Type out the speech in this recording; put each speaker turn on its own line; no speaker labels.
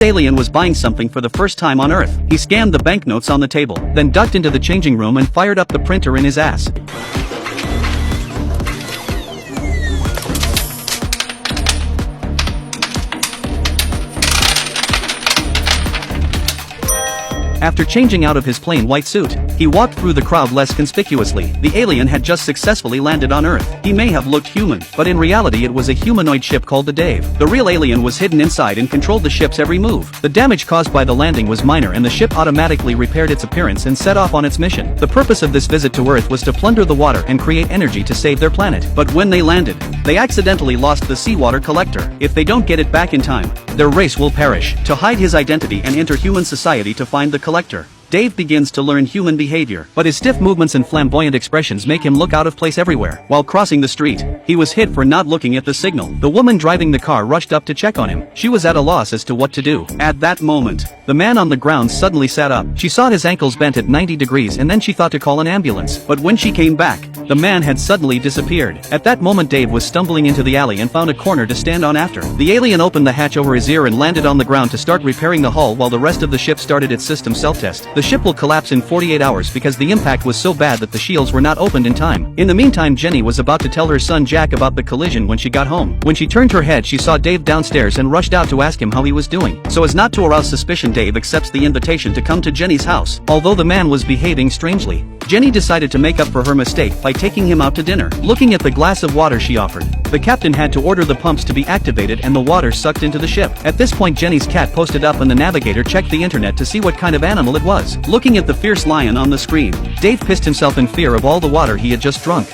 Alien was buying something for the first time on Earth. He scanned the banknotes on the table, then ducked into the changing room and fired up the printer in his ass. After changing out of his plain white suit, he walked through the crowd less conspicuously. The alien had just successfully landed on Earth. He may have looked human, but in reality it was a humanoid ship called the Dave. The real alien was hidden inside and controlled the ship's every move. The damage caused by the landing was minor and the ship automatically repaired its appearance and set off on its mission. The purpose of this visit to Earth was to plunder the water and create energy to save their planet. But when they landed, they accidentally lost the seawater collector. If they don't get it back in time, their race will perish. To hide his identity and enter human society to find the collector, Dave begins to learn human behavior, but his stiff movements and flamboyant expressions make him look out of place everywhere. While crossing the street, he was hit for not looking at the signal. The woman driving the car rushed up to check on him. She was at a loss as to what to do. At that moment, the man on the ground suddenly sat up. She saw his ankles bent at 90 degrees and then she thought to call an ambulance. But when she came back, the man had suddenly disappeared. At that moment Dave was stumbling into the alley and found a corner to stand on after. The alien opened the hatch over his ear and landed on the ground to start repairing the hull while the rest of the ship started its system self-test. The ship will collapse in 48 hours because the impact was so bad that the shields were not opened in time. In the meantime, Jenny was about to tell her son Jack about the collision when she got home. When she turned her head, she saw Dave downstairs and rushed out to ask him how he was doing. So as not to arouse suspicion, Dave accepts the invitation to come to Jenny's house. Although the man was behaving strangely, Jenny decided to make up for her mistake by taking him out to dinner. Looking at the glass of water she offered, the captain had to order the pumps to be activated and the water sucked into the ship. At this point, Jenny's cat posted up and the navigator checked the internet to see what kind of animal it was. Looking at the fierce lion on the screen, Dave pissed himself in fear of all the water he had just drunk.